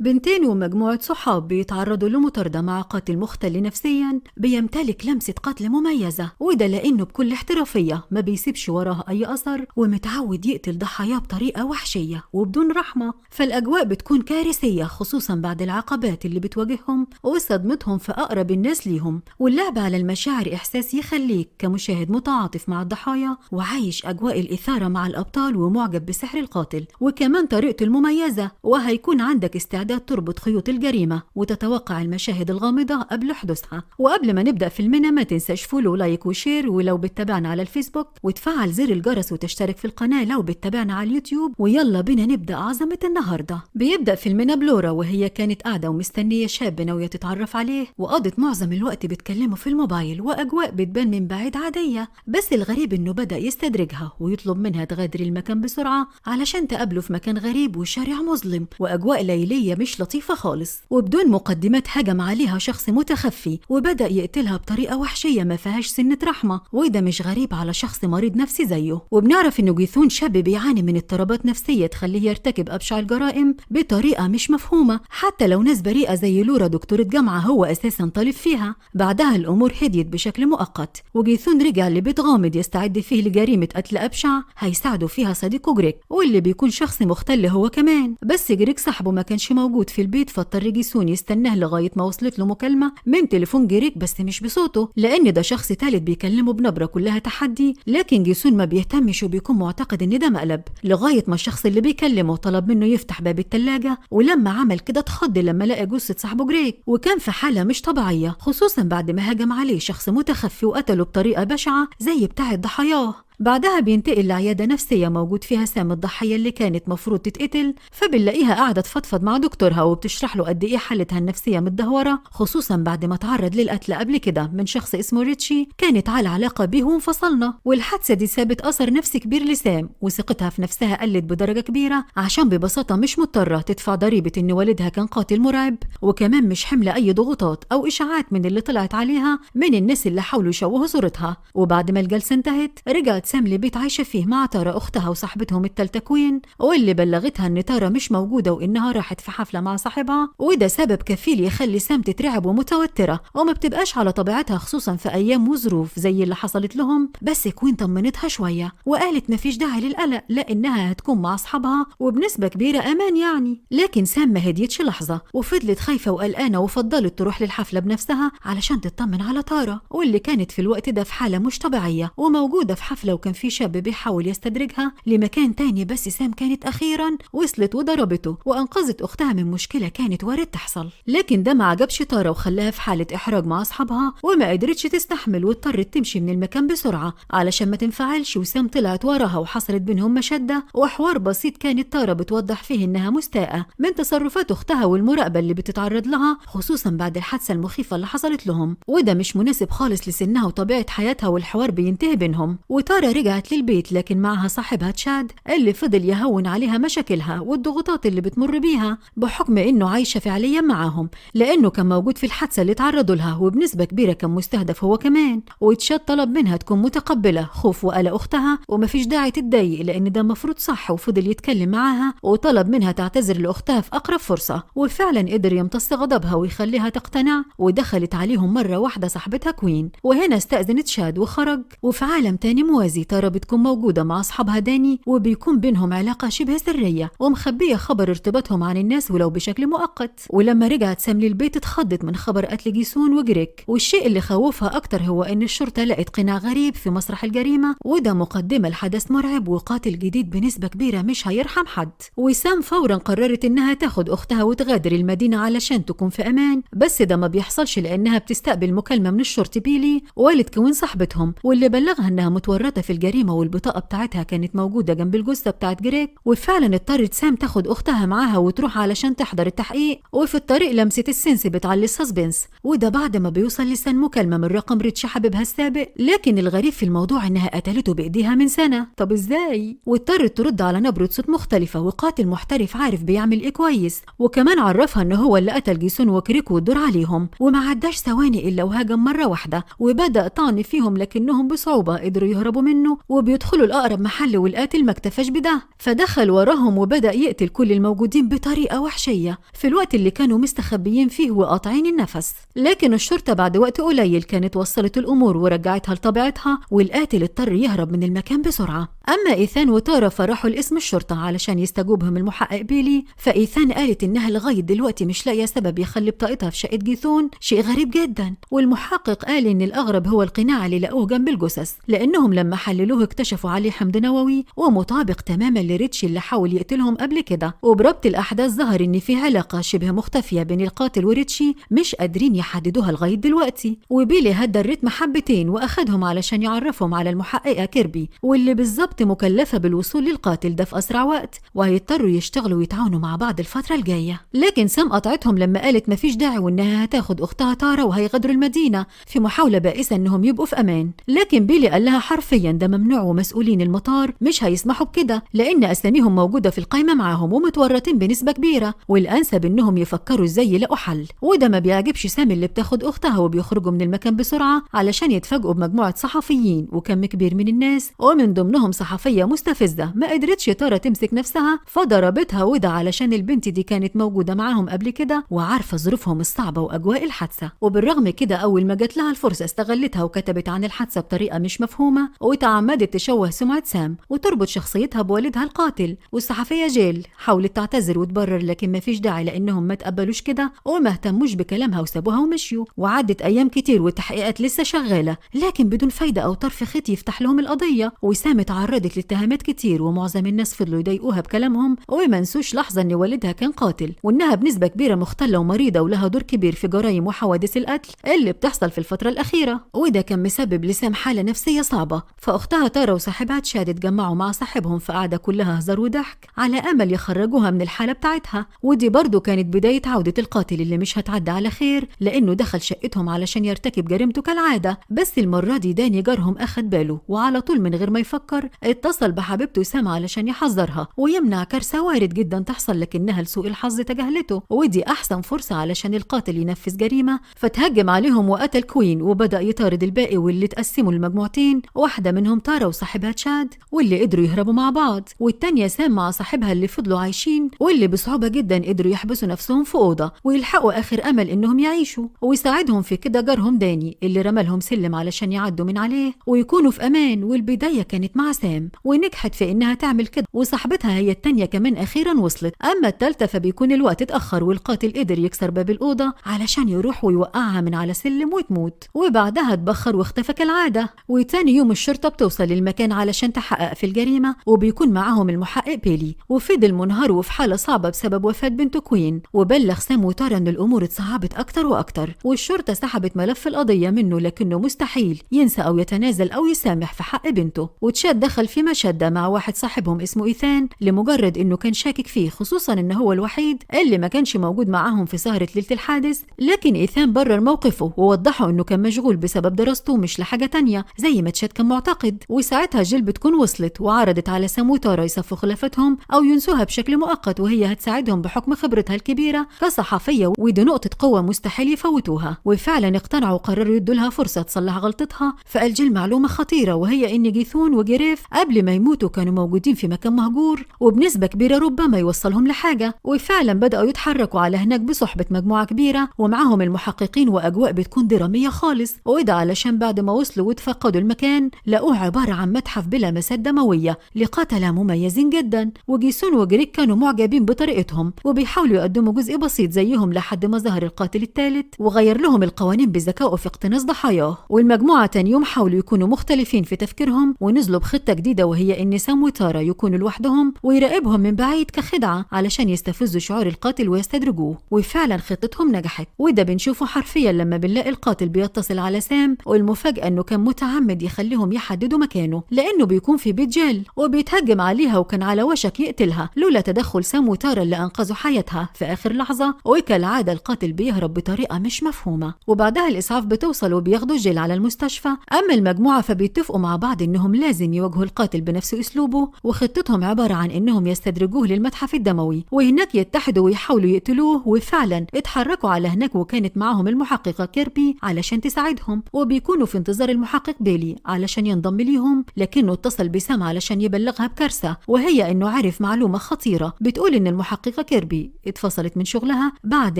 بنتين ومجموعة صحاب بيتعرضوا لمطاردة مع قاتل مختل نفسيا بيمتلك لمسة قتل مميزة، وده لأنه بكل احترافية ما بيسيبش وراه أي أثر ومتعود يقتل ضحاياه بطريقة وحشية وبدون رحمة. فالأجواء بتكون كارثية خصوصا بعد العقبات اللي بتواجههم وصدمتهم في أقرب الناس ليهم. واللعب على المشاعر إحساس يخليك كمشاهد متعاطف مع الضحايا وعايش أجواء الإثارة مع الأبطال ومعجب بسحر القاتل وكمان طريقته المميزة، وهيكون عندك استعداد تربط خيوط الجريمة وتتوقع المشاهد الغامضة قبل حدوثها. وقبل ما نبدأ فيلمنا ما تنساش فولو ولايك وشير، ولو بتتابعنا على الفيسبوك وتفعل زر الجرس وتشترك في القناة لو بتتابعنا على اليوتيوب. ويلا بينا نبدأ عظمة النهاردة. بيبدأ فيلمنا بلورا وهي كانت قاعدة ومستنية شاب ناوية تتعرف عليه، وقضت معظم الوقت بتكلمه في الموبايل وأجواء بتبان من بعيد عادية. بس الغريب إنه بدأ يستدرجها ويطلب منها تغادر المكان بسرعة علشان تقابله في مكان غريب وشارع مظلم وأجواء ليلية مش لطيفة خالص. وبدون مقدمات هجم عليها شخص متخفي وبدأ يقتلها بطريقة وحشية ما فيهاش سنة رحمة، وده مش غريب على شخص مريض نفسي زيه. وبنعرف إنه جيثون شاب بيعاني من اضطرابات نفسية تخليه يرتكب أبشع الجرائم بطريقة مش مفهومة، حتى لو ناس بريئة زي لورا دكتورة جامعة هو أساسا طالب فيها. بعدها الأمور هديت بشكل مؤقت وجيثون رجع لبيت غامض يستعد فيه لجريمة قتل أبشع هيساعده فيها صديقه جريك، واللي بيكون شخص مختل هو كمان. بس جريك صاحبه ما كانش موجود في البيت، فاضطر جيثون يستناه لغاية ما وصلت له مكالمة من تليفون جريك بس مش بصوته، لأن ده شخص تالت بيكلمه بنبرة كلها تحدي. لكن جيثون ما بيهتمش وبيكون معتقد إن ده مقلب، لغاية ما الشخص اللي بيكلمه طلب منه يفتح باب التلاجة، ولما عمل كده اتخض لما لقى جثة صاحبه جريك وكان في حالة مش طبيعية، خصوصا بعد ما هجم عليه شخص متخفي وقتله بطريقة بشعة زي بتاعة ضحاياه. بعدها بينتقل لعيادة نفسية موجود فيها سام الضحية اللي كانت مفروض تتقتل، فبنلاقيها قاعدة تفضفض مع دكتورها وبتشرح له قد ايه حالتها النفسية متدهورة، خصوصا بعد ما تعرض للقتل قبل كده من شخص اسمه ريتشي كانت على علاقة بيه وانفصلنا. والحادثة دي سابت أثر نفسي كبير لسام وثقتها في نفسها قلت بدرجة كبيرة عشان ببساطة مش مضطرة تدفع ضريبة إن والدها كان قاتل مرعب، وكمان مش حملة أي ضغوطات أو إشاعات من اللي طلعت عليها من الناس اللي حاولوا يشوهوا صورتها. وبعد ما الجلسة انتهت رجعت سام لبيت عايشة فيه مع تارا أختها وصاحبتهم التالتة كوين، واللي بلغتها إن تارا مش موجودة وإنها راحت في حفلة مع صاحبها، وده سبب كفيل يخلي سام تترعب ومتوترة وما بتبقاش على طبيعتها خصوصا في أيام وظروف زي اللي حصلت لهم. بس كوين طمنتها شوية وقالت مفيش داعي للقلق لأنها هتكون مع أصحابها وبنسبة كبيرة أمان يعني. لكن سام ما هديتش لحظة وفضلت خايفة وقلقانة وفضلت تروح للحفلة بنفسها علشان تطمن على تارا، واللي كانت في الوقت ده في حالة مش طبيعية وموجودة في حفلة، وكان في شاب بيحاول يستدرجها لمكان تاني. بس سام كانت أخيرا وصلت وضربته وأنقذت أختها من مشكلة كانت وارد تحصل. لكن ده ما عجبش تارا وخلاها في حالة إحراج مع أصحابها وما قدرتش تستحمل واضطرت تمشي من المكان بسرعة علشان ما تنفعلش، وسام طلعت وراها وحصلت بينهم مشدة وحوار بسيط كانت تارا بتوضح فيه إنها مستاءة من تصرفات أختها والمراقبة اللي بتتعرض لها خصوصا بعد الحادثة المخيفة اللي حصلت لهم، وده مش مناسب خالص لسنها وطبيعة حياتها، والحوار بينتهي بينهم. وتارا رجعت للبيت لكن معها صاحبها تشاد اللي فضل يهون عليها مشاكلها والضغوطات اللي بتمر بيها بحكم انه عايشة فعليا معاهم، لانه كان موجود في الحادثة اللي تعرضوا لها وبنسبة كبيرة كان مستهدف هو كمان. وتشاد طلب منها تكون متقبلة خوف وقلق اختها ومفيش داعي تتضايق لان ده مفروض صح، وفضل يتكلم معاها وطلب منها تعتذر لاختها في اقرب فرصة، وفعلا قدر يمتص غضبها ويخليها تقتنع. ودخلت عليهم مرة واحدة صاحبتها كوين، وهنا استأذنت شاد وخرج. وفي عالم تاني موازي تارا بتكون موجودة مع أصحابها داني وبيكون بينهم علاقة شبه سرية ومخبية خبر ارتباطهم عن الناس ولو بشكل مؤقت. ولما رجعت سام للبيت اتخضت من خبر قتل جيسون وجريك، والشيء اللي خوفها أكتر هو إن الشرطة لقت قناع غريب في مسرح الجريمة، وده مقدمة لحدث مرعب وقاتل جديد بنسبة كبيرة مش هيرحم حد. وسام فورا قررت إنها تاخد أختها وتغادر المدينة علشان تكون في أمان، بس ده ما بيحصلش لأنها بتستقبل مكالمة من الشرطي بيلي والد كوين صاحبتهم، واللي بلغها إنها متورطة في الجريمة والبطاقة بتاعتها كانت موجودة جنب الجثة بتاعت جريك. وفعلا اضطرت سام تاخد أختها معاها وتروح علشان تحضر التحقيق، وفي الطريق لمسة السنس بتعلي السسبنس، وده بعد ما بيوصل لسان مكالمة من رقم ريتش حبيبها السابق. لكن الغريب في الموضوع إنها قتلته بإيديها من سنة، طب إزاي؟ واضطرت ترد على نبرة صوت مختلفة وقاتل محترف عارف بيعمل إيه كويس، وكمان عرفها إن هو اللي قتل جيسون وكريك والدور عليهم، وما عداش ثواني إلا وهاجم مرة واحدة وبدأ طعن فيهم لكنهم بصعوبة قدروا يهربوا منه وبيدخلوا الأقرب محل والقاتل ما اكتفاش بده، فدخل وراهم وبدأ يقتل كل الموجودين بطريقة وحشية في الوقت اللي كانوا مستخبيين فيه وقاطعين النفس. لكن الشرطة بعد وقت قليل كانت وصلت الأمور ورجعتها لطبيعتها، والقاتل اضطر يهرب من المكان بسرعة. أما إيثان وتارا فراحوا لاسم الشرطة علشان يستجوبهم المحقق بيلي، فإيثان قالت إنها لغاية دلوقتي مش لاقية سبب يخلي بطاقتها في شقة جيثون، شيء غريب جدا. والمحقق قال إن الأغرب هو القناع اللي لقوه جنب الجثث، لأنهم لما حللوه اكتشفوا عليه حمض نووي ومطابق تماما لريتشي اللي حاول يقتلهم قبل كده. وبربط الأحداث ظهر إن في علاقة شبه مختفية بين القاتل وريتشي مش قادرين يحددوها لغاية دلوقتي. وبيلي هدى الريتم حبتين وأخدهم علشان يعرفهم على المحققة كيربي، واللي بالظبط مكلفة بالوصول للقاتل ده في أسرع وقت، وهيضطروا يشتغلوا ويتعاونوا مع بعض الفترة الجاية. لكن سام قطعتهم لما قالت مفيش داعي وإنها هتاخد أختها تارا وهيغادروا المدينة في محاولة بائسة إنهم يبقوا في أمان. لكن بيلي قال لها حرفيا ده ممنوع، ومسؤولين المطار مش هيسمحوا بكده لأن أساميهم موجودة في القائمة معاهم ومتورطين بنسبة كبيرة، والأنسب إنهم يفكروا إزاي يلاقوا حل. وده ما بيعجبش سام اللي بتاخد أختها وبيخرجوا من المكان بسرعة علشان يتفاجئوا بمجموعة صحفيين وكم كبير من الناس، ومن ضمنهم صحفية مستفزة ما قدرتش تارا تمسك نفسها فضربتها، وده علشان البنت دي كانت موجودة معاهم قبل كده وعارفة ظروفهم الصعبة وأجواء الحادثة. وبالرغم كده أول ما جات لها الفرصة استغلتها وكتبت عن الحادثة بطريقة مش مفهومة، وتعمدت تشوه سمعة سام وتربط شخصيتها بوالدها القاتل. والصحفية جيل حاولت تعتذر وتبرر لكن مفيش داعي لأنهم ما تقبلوش كده وما اهتموش بكلامها وسابوها ومشيوا. وعدت أيام كتير والتحقيقات لسه شغالة لكن بدون فايدة أو طرف خيط يفتح لهم القضية. وسام تعرضت لاتهامات كتير ومعظم الناس فضلوا يضايقوها بكلامهم، وما نسوش لحظة إن والدها كان قاتل وإنها بنسبة كبيرة مختلة ومريضة ولها دور كبير في جرائم وحوادث القتل اللي بتحصل في الفترة الأخيرة. وده كان مسبب لسام حالة نفسية صعبة، فأختها تارا وصاحبها تشاد اتجمعوا مع صاحبهم في قعدة كلها هزار وضحك على أمل يخرجوها من الحالة بتاعتها. ودي برضو كانت بداية عودة القاتل اللي مش هتعدى على خير لأنه دخل شقتهم علشان يرتكب جريمته كالعادة. بس المرة دي داني جارهم أخد باله وعلى طول من غير ما يفكر اتصل بحبيبته سام علشان يحذرها ويمنع كارثة وارد جدا تحصل لكنها لسوء الحظ تجاهلته. ودي أحسن فرصة علشان القاتل ينفذ جريمة، فتهجم عليهم وقتل كوين وبدأ يطارد الباقي، واللي اتقسموا لمجموعتين، واحدة منهم تارا وصاحبها تشاد واللي قدروا يهربوا مع بعض، والتانية سام مع صاحبها اللي فضلوا عايشين واللي بصعوبة جدا قدروا يحبسوا نفسهم في أوضة ويلحقوا آخر أمل إنهم يعيشوا. ويساعدهم في كده جارهم داني اللي رمى لهم سلم علشان يعدوا من عليه ويكونوا في أمان. والبداية كانت مع سام ونجحت في إنها تعمل كده، وصاحبتها هي التانية كمان أخيرا وصلت. أما التالتة فبيكون الوقت اتأخر والقاتل قدر يكسر باب الأوضة علشان يروح ويوقعها من على سلم وتموت، وبعدها اتبخر واختفى كالعادة. وتاني يوم الشرطة بتوصل للمكان علشان تحقق في الجريمة، وبيكون معاهم المحقق بيلي، وفضل منهار وفي حالة صعبة بسبب وفاة بنته كوين. وبلغ سام وتارا إن الأمور اتصعبت أكتر وأكتر، والشرطة سحبت ملف القضية منه لكنه مستحيل ينسى أو يتنازل أو يسامح في حق بنته. وتشاد دخل في مشادة مع واحد صاحبهم اسمه إيثان لمجرد إنه كان شاكك فيه، خصوصا إنه هو الوحيد اللي ما كانش موجود معاهم في سهرة ليلة الحادث. لكن إيثان برر موقفه ووضحه إنه كان مشغول بسبب دراسته مش لحاجة تانية زي ما تشاد كان معتقد. وساعتها جيل بتكون وصلت وعرضت على سام وتارا يصفوا خلافتهم أو ينسوها بشكل مؤقت، وهي هتساعدهم بحكم خبرتها الكبيرة كصحفية، ودي نقطة قوة مستحيل يفوتوها. وفعلا اقتنعوا وقرروا يدوا لها فرصة تصلح غلطتها. فقال جيل معلومة خطيرة، وهي إن جيثون وجريف قبل ما يموتوا كانوا موجودين في مكان مهجور وبنسبة كبيرة ربما يوصلهم لحاجة. وفعلا بدأوا يتحركوا على هناك بصحبة مجموعة كبيرة ومعاهم المحققين، وأجواء بتكون درامية خالص. وده علشان بعد ما وصلوا وتفقدوا المكان لقوه عبارة عن متحف بلا مسات دموية لقتلة مميزين جدا. وجيسون وجريك كانوا معجبين بطريقتهم وبيحاولوا يقدموا جزء بسيط زيهم لحد ما ظهر القاتل الثالث وغير لهم القوانين بذكائه في اقتناص ضحاياه. والمجموعة تاني يوم حاولوا يكونوا مختلفين في تفكيرهم ونزلوا بخطة جديدة، وهي إن سام وتارا يكونوا لوحدهم ويراقبهم من بعيد كخدعة علشان يستفزوا شعور القاتل ويستدرجوه. وفعلا خطتهم نجحت، وده بنشوفه حرفيا لما بنلاقي القاتل بيتصل على سام، والمفاجأة إنه كان متعمد يخليهم يحددوا مكانه لأنه بيكون في بيت جيل وبيتهجم عليها وكان على وشك يقتلها لولا تدخل سام وتارا اللي أنقذوا حياتها في آخر لحظة. وكالعادة القاتل بيهرب بطريقة مش مفهومة، وبعدها الإسعاف بتوصل وبياخدوا جيل على المستشفى. أما المجموعة فبيتفقوا مع بعض إنهم لازم يواجهوا القاتل بنفس أسلوبه، وخطتهم عبارة عن إنهم يستدرجوه للمتحف الدموي وهناك يتحدوا ويحاولوا يقتلوه. وفعلا اتحركوا على هناك وكانت معهم المحققة كيربي علشان تساعدهم، وبيكونوا في انتظار المحقق بيلي علشان ينضم ينضم ليهم، لكنه اتصل بسام علشان يبلغها بكارثة، وهي إنه عرف معلومة خطيرة بتقول إن المحققة كيربي اتفصلت من شغلها بعد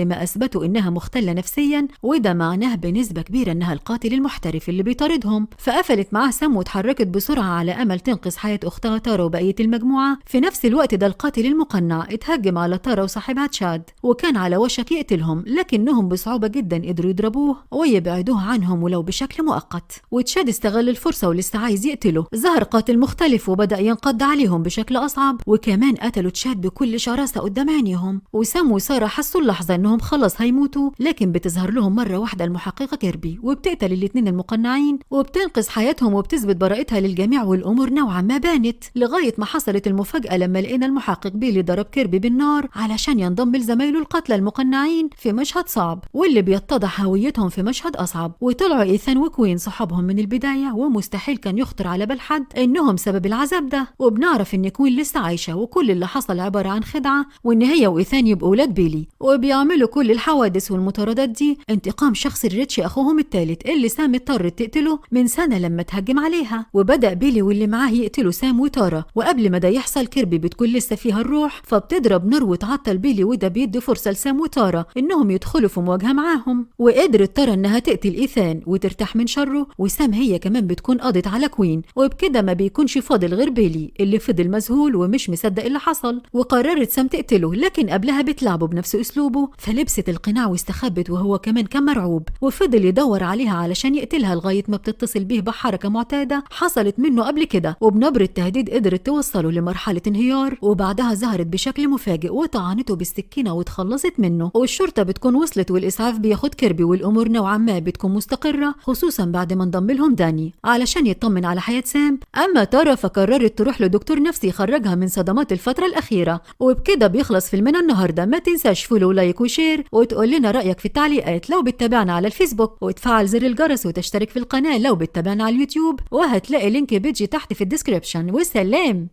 ما أثبتوا إنها مختلة نفسيا، وده معناه بنسبة كبيرة إنها القاتل المحترف اللي بيطاردهم. فقفلت معاه سام واتحركت بسرعة على أمل تنقذ حياة أختها تارا وبقية المجموعة. في نفس الوقت ده القاتل المقنع اتهجم على تارا وصاحبها تشاد، وكان على وشك يقتلهم، لكنهم بصعوبة جدا قدروا يضربوه ويبعدوه عنهم ولو بشكل مؤقت. وتشاد استغل الفرصة ولسه عايز يقتله، ظهر قاتل مختلف وبدأ ينقض عليهم بشكل أصعب، وكمان قتلوا تشاد بكل شراسة قدام عينيهم. وسام وسارة حسوا اللحظة إنهم خلص هيموتوا، لكن بتظهر لهم مرة واحدة المحققة كيربي وبتقتل الاتنين المقنعين وبتنقذ حياتهم وبتثبت براءتها للجميع، والأمور نوعا ما بانت لغاية ما حصلت المفاجأة لما لقينا المحقق بيلي ضرب كيربي بالنار علشان ينضم لزمايله القتلى المقنعين في مشهد صعب، واللي بيتضح هويتهم في مشهد أصعب. وطلعوا إيثان وكوين صحابهم من البداية، ومستحيل كان يخطر على بال حد إنهم سبب العذاب ده. وبنعرف إن كوين لسه عايشة، وكل اللي حصل عبارة عن خدعة، وإن هي وإيثان يبقوا ولاد بيلي، وبيعملوا كل الحوادث والمطاردات دي انتقام شخصي لريتشي أخوهم الثالث اللي سام اضطرت تقتله من سنة لما تهجم عليها. وبدأ بيلي واللي معاه يقتلوا سام وتارا، وقبل ما ده يحصل كيربي بتكون لسه فيها الروح، فبتضرب نار وتعطل بيلي، وده بيدي فرصة لسام وتارا إنهم يدخلوا في مواجهة معاهم. وقدرت تارا إنها تقتل إيثان وترتاح من شره، وسام هي كمان بتكون قضت على كوين، وبكده ما بيكونش فاضل غير بيلي اللي فضل مذهول ومش مصدق اللي حصل. وقررت سام تقتله، لكن قبلها بتلعبه بنفس أسلوبه، فلبست القناع واستخبت وهو كمان كان مرعوب، وفضل يدور عليها علشان يقتلها لغاية ما بتتصل بيه بحركة معتادة حصلت منه قبل كده، وبنبرة تهديد قدرت توصله لمرحلة انهيار. وبعدها ظهرت بشكل مفاجئ وطعنته بالسكينة واتخلصت منه، والشرطة بتكون وصلت والإسعاف بياخد كيربي، والأمور نوعا ما بتكون مستقرة، خصوصا بعد ما انضم لهم داني علشان يطمن على حياة سام. أما تارا فقررت تروح لدكتور نفسي يخرجها من صدمات الفترة الأخيرة. وبكده بيخلص فيلمنا النهاردة. ما تنساش فولو ولايك وشير، وتقول لنا رأيك في التعليقات لو بتتابعنا على الفيسبوك، وتفعل زر الجرس وتشترك في القناة لو بتتابعنا على اليوتيوب، وهتلاقي لينك بيجي تحت في الديسكريبشن. وسلام.